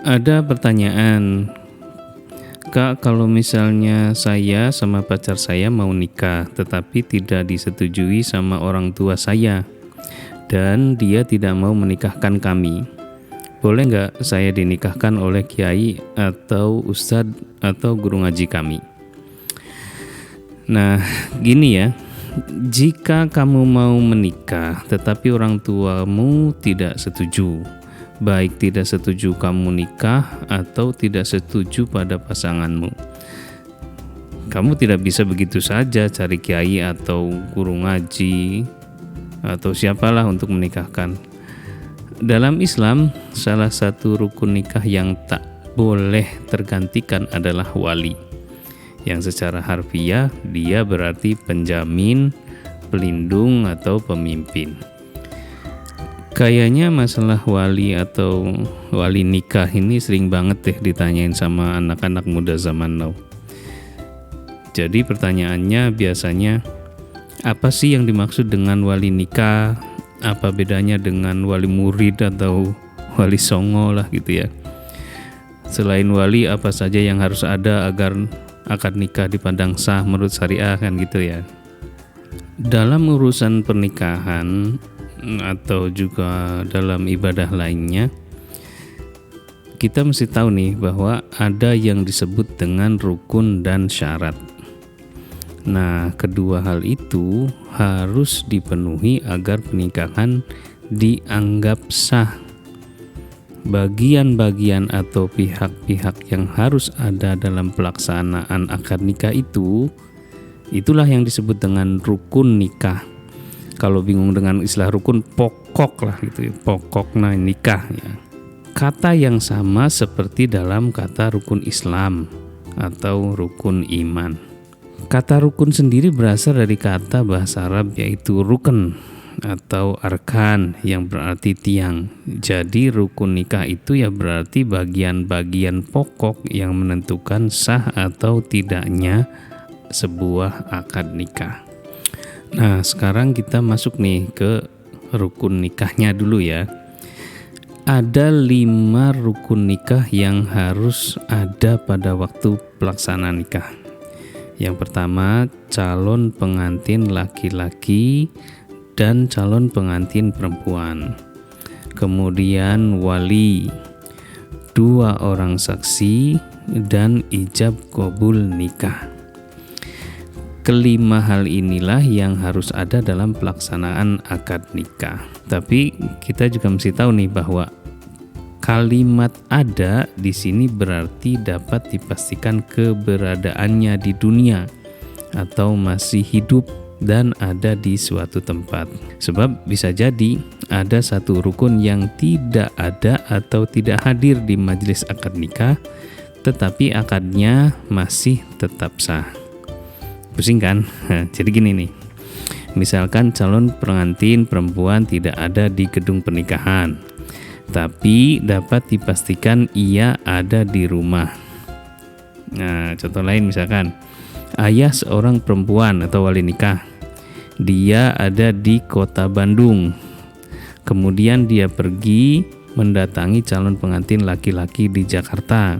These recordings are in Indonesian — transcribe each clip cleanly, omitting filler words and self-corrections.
Ada pertanyaan, Kak, kalau misalnya saya sama pacar saya mau nikah, tetapi tidak disetujui sama orang tua saya, dan dia tidak mau menikahkan kami, boleh nggak saya dinikahkan oleh kiai atau ustadz atau guru ngaji kami? Nah, gini ya, jika kamu mau menikah, tetapi orang tuamu tidak setuju, baik tidak setuju kamu nikah atau tidak setuju pada pasanganmu, kamu tidak bisa begitu saja cari kiai atau guru ngaji atau siapalah untuk menikahkan. Dalam Islam, salah satu rukun nikah yang tak boleh tergantikan adalah wali, yang secara harfiah dia berarti penjamin, pelindung atau pemimpin. Kayaknya masalah wali atau wali nikah ini sering banget deh ditanyain sama anak-anak muda zaman now. Jadi pertanyaannya biasanya, apa sih yang dimaksud dengan wali nikah? Apa bedanya dengan wali murid atau wali songo lah gitu ya. Selain wali, apa saja yang harus ada agar akad nikah dipandang sah menurut syariah kan gitu ya. Dalam urusan pernikahan atau juga dalam ibadah lainnya, kita mesti tahu nih bahwa ada yang disebut dengan rukun dan syarat. Nah, kedua hal itu harus dipenuhi agar pernikahan dianggap sah. Bagian-bagian atau pihak-pihak yang harus ada dalam pelaksanaan akad nikah itulah yang disebut dengan rukun nikah. Kalau bingung dengan istilah rukun, pokok lah gitu ya, pokoknya nikah ya. Kata yang sama seperti dalam kata rukun Islam atau rukun iman. Kata rukun sendiri berasal dari kata bahasa Arab yaitu rukun atau arkan yang berarti tiang. Jadi rukun nikah itu ya berarti bagian-bagian pokok yang menentukan sah atau tidaknya sebuah akad nikah. Nah, sekarang kita masuk nih ke rukun nikahnya dulu ya. Ada 5 rukun nikah yang harus ada pada waktu pelaksanaan nikah. Yang pertama, calon pengantin laki-laki dan calon pengantin perempuan. Kemudian wali, 2 orang saksi, dan ijab qabul nikah. Kelima hal inilah yang harus ada dalam pelaksanaan akad nikah. Tapi kita juga mesti tahu nih bahwa kalimat ada di sini berarti dapat dipastikan keberadaannya di dunia atau masih hidup dan ada di suatu tempat. Sebab bisa jadi ada satu rukun yang tidak ada atau tidak hadir di majelis akad nikah, tetapi akadnya masih tetap sah. Pusing kan? Jadi gini nih, misalkan calon pengantin perempuan tidak ada di gedung pernikahan, tapi dapat dipastikan ia ada di rumah. Nah, contoh lain misalkan ayah seorang perempuan atau wali nikah, dia ada di kota Bandung, kemudian dia pergi mendatangi calon pengantin laki-laki di Jakarta,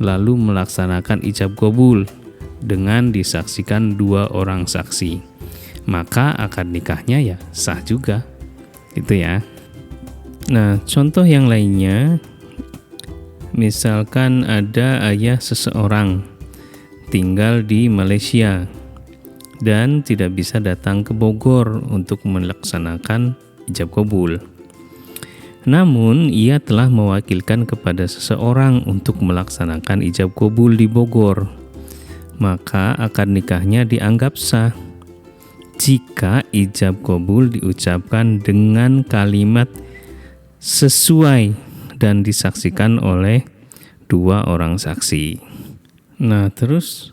lalu melaksanakan ijab qabul dengan disaksikan 2 orang saksi, maka akad nikahnya ya sah juga gitu ya. Nah, contoh yang lainnya, misalkan ada ayah seseorang tinggal di Malaysia dan tidak bisa datang ke Bogor untuk melaksanakan ijab qabul. Namun, ia telah mewakilkan kepada seseorang untuk melaksanakan ijab qabul di Bogor. Maka akad nikahnya dianggap sah jika ijab qabul diucapkan dengan kalimat sesuai dan disaksikan oleh 2 orang saksi. Nah, terus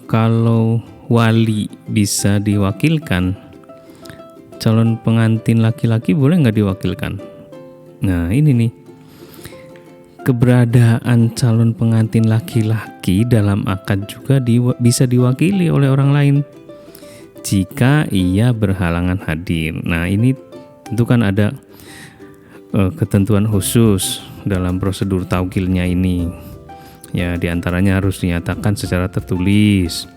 kalau wali bisa diwakilkan, calon pengantin laki-laki boleh nggak diwakilkan? Nah, ini nih, keberadaan calon pengantin laki-laki dalam akad juga bisa diwakili oleh orang lain jika ia berhalangan hadir. Nah, ini tentu kan ada ketentuan khusus dalam prosedur taukilnya ini. Ya, diantaranya harus dinyatakan secara tertulis,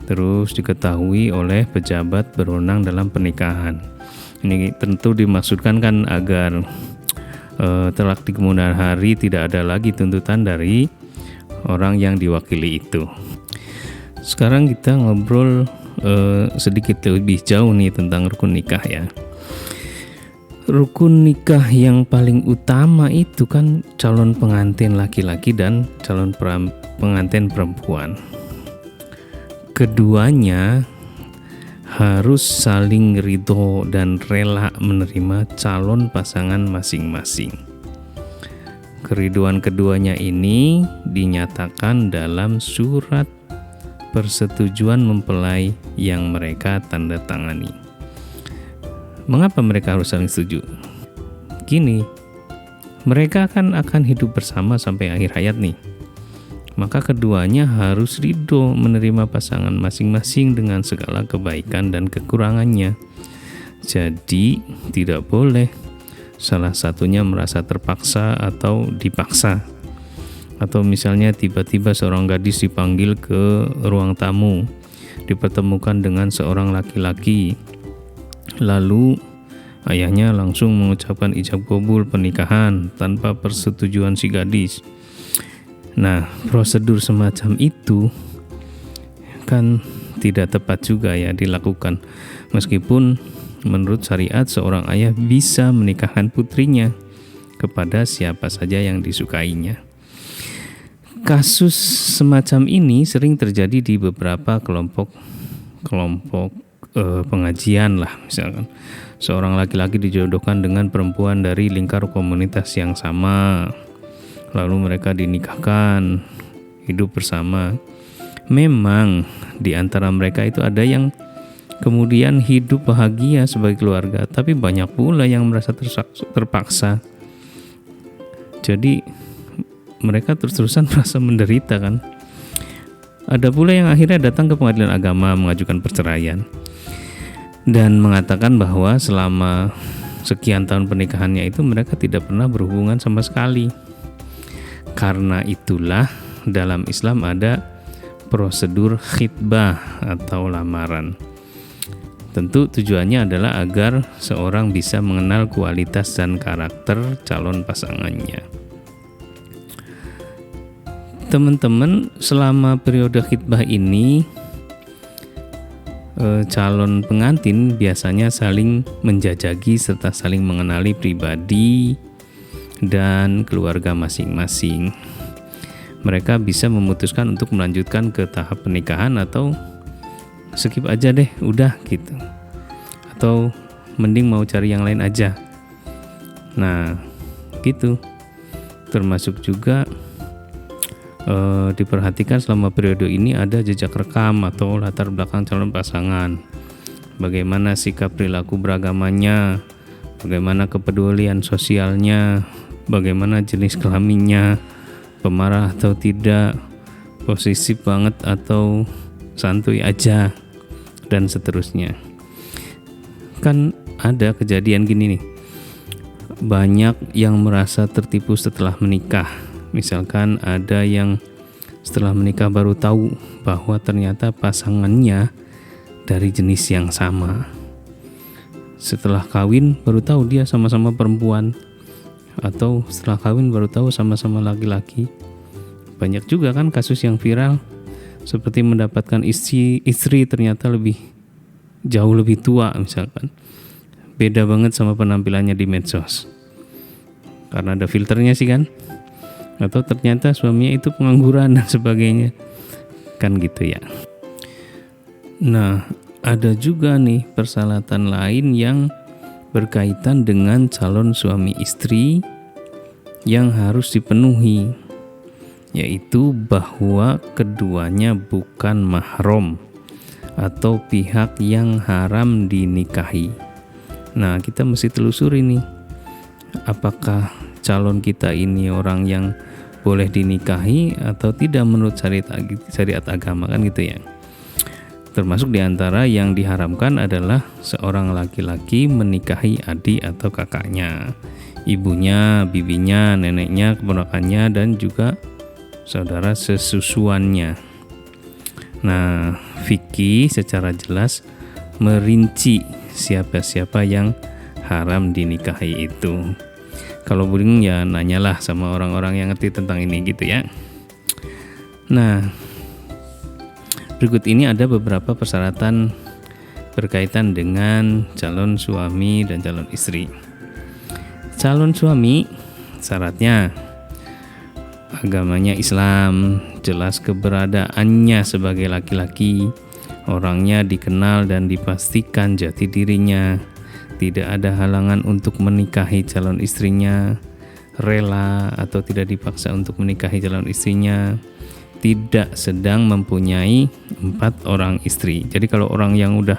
terus diketahui oleh pejabat berwenang dalam pernikahan. Ini tentu dimaksudkan kan agar telak di kemudian hari tidak ada lagi tuntutan dari orang yang diwakili itu. Sekarang kita ngobrol sedikit lebih jauh nih tentang rukun nikah ya. Rukun nikah yang paling utama itu kan calon pengantin laki-laki dan calon pengantin perempuan. Keduanya harus saling ridho dan rela menerima calon pasangan masing-masing. Keriduan keduanya ini dinyatakan dalam surat persetujuan mempelai yang mereka tanda tangani. Mengapa mereka harus saling setuju? Gini, mereka kan akan hidup bersama sampai akhir hayat nih. Maka keduanya harus ridho menerima pasangan masing-masing dengan segala kebaikan dan kekurangannya. Jadi tidak boleh salah satunya merasa terpaksa atau dipaksa. Atau misalnya tiba-tiba seorang gadis dipanggil ke ruang tamu, dipertemukan dengan seorang laki-laki, lalu ayahnya langsung mengucapkan ijab kabul pernikahan tanpa persetujuan si gadis. Nah, prosedur semacam itu kan tidak tepat juga ya dilakukan. Meskipun menurut syariat seorang ayah bisa menikahkan putrinya kepada siapa saja yang disukainya. Kasus semacam ini sering terjadi di beberapa kelompok pengajian lah, misalkan seorang laki-laki dijodohkan dengan perempuan dari lingkar komunitas yang sama, lalu mereka dinikahkan, hidup bersama. Memang di antara mereka itu ada yang kemudian hidup bahagia sebagai keluarga, tapi banyak pula yang merasa terpaksa. Jadi mereka terus-terusan merasa menderita kan. Ada pula yang akhirnya datang ke pengadilan agama mengajukan perceraian dan mengatakan bahwa selama sekian tahun pernikahannya itu mereka tidak pernah berhubungan sama sekali. Karena itulah dalam Islam ada prosedur khitbah atau lamaran. Tentu tujuannya adalah agar seorang bisa mengenal kualitas dan karakter calon pasangannya. Teman-teman, selama periode khitbah ini calon pengantin biasanya saling menjajaki serta saling mengenali pribadi dan keluarga masing-masing. Mereka bisa memutuskan untuk melanjutkan ke tahap pernikahan atau skip aja deh, udah gitu. Atau mending mau cari yang lain aja. Nah, gitu. Termasuk juga diperhatikan selama periode ini ada jejak rekam atau latar belakang calon pasangan, bagaimana sikap perilaku beragamanya, bagaimana kepedulian sosialnya, bagaimana jenis kelaminnya, pemarah atau tidak, posesif banget atau santuy aja, dan seterusnya. Kan ada kejadian gini nih, banyak yang merasa tertipu setelah menikah. Misalkan ada yang setelah menikah baru tahu bahwa ternyata pasangannya dari jenis yang sama. Setelah kawin baru tahu dia sama-sama perempuan, atau setelah kawin baru tahu sama-sama laki-laki. Banyak juga kan kasus yang viral, seperti mendapatkan istri ternyata jauh lebih tua misalkan. Beda banget sama penampilannya di medsos. Karena ada filternya sih kan. Atau ternyata suaminya itu pengangguran dan sebagainya, kan gitu ya. Nah, ada juga nih persyaratan lain yang berkaitan dengan calon suami istri yang harus dipenuhi, yaitu bahwa keduanya bukan mahram atau pihak yang haram dinikahi. Nah, kita mesti telusuri nih, apakah calon kita ini orang yang boleh dinikahi atau tidak menurut syariat agama, kan gitu ya. Termasuk diantara yang diharamkan adalah seorang laki-laki menikahi adik atau kakaknya. ibunya, bibinya, neneknya, keponakannya, dan juga saudara sesusuannya. Nah, fikih secara jelas merinci siapa-siapa yang haram dinikahi itu. Kalau bingung ya nanyalah sama orang-orang yang ngerti tentang ini gitu ya. Nah, berikut ini ada beberapa persyaratan berkaitan dengan calon suami dan calon istri. Calon suami syaratnya agamanya Islam, jelas keberadaannya sebagai laki-laki, orangnya dikenal dan dipastikan jati dirinya, tidak ada halangan untuk menikahi calon istrinya, rela atau tidak dipaksa untuk menikahi calon istrinya, tidak sedang mempunyai 4 orang istri. Jadi kalau orang yang udah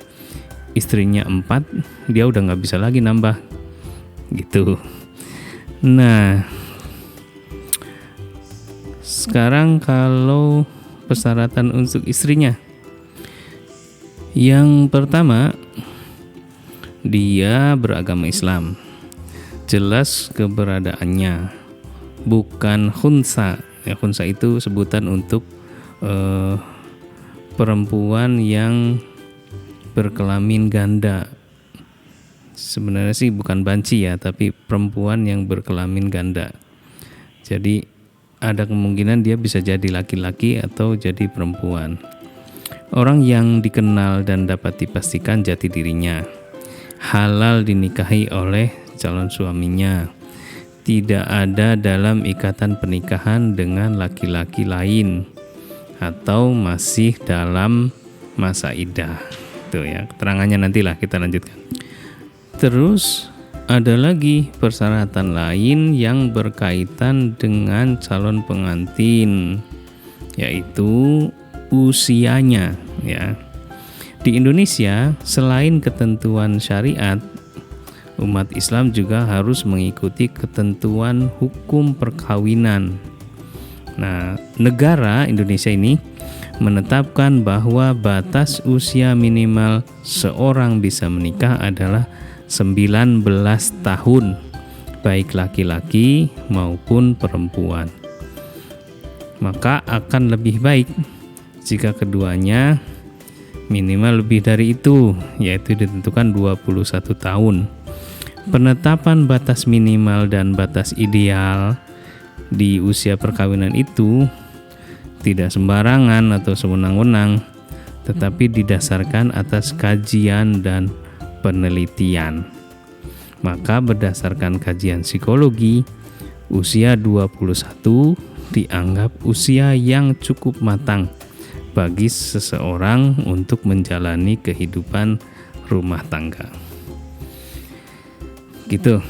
istrinya 4, dia udah nggak bisa lagi nambah gitu. Nah, sekarang kalau persyaratan untuk istrinya, yang pertama dia beragama Islam, jelas keberadaannya, bukan khunsa. Ya, khunsa itu sebutan untuk perempuan yang berkelamin ganda. Sebenarnya sih bukan banci ya, tapi perempuan yang berkelamin ganda. Jadi ada kemungkinan dia bisa jadi laki-laki atau jadi perempuan. Orang yang dikenal dan dapat dipastikan jati dirinya, halal dinikahi oleh calon suaminya, tidak ada dalam ikatan pernikahan dengan laki-laki lain, atau masih dalam masa iddah. Itu ya, keterangannya nantilah kita lanjutkan. Terus ada lagi persyaratan lain yang berkaitan dengan calon pengantin, yaitu usianya ya. Di Indonesia, selain ketentuan syariat, umat Islam juga harus mengikuti ketentuan hukum perkawinan. Nah, negara Indonesia ini menetapkan bahwa batas usia minimal seorang bisa menikah adalah 19 tahun, baik laki-laki maupun perempuan. Maka akan lebih baik jika keduanya minimal lebih dari itu, yaitu ditentukan 21 tahun. Penetapan batas minimal dan batas ideal di usia perkawinan itu tidak sembarangan atau sewenang-wenang, tetapi didasarkan atas kajian dan penelitian. Maka berdasarkan kajian psikologi, usia 21 dianggap usia yang cukup matang bagi seseorang untuk menjalani kehidupan rumah tangga. Gitu.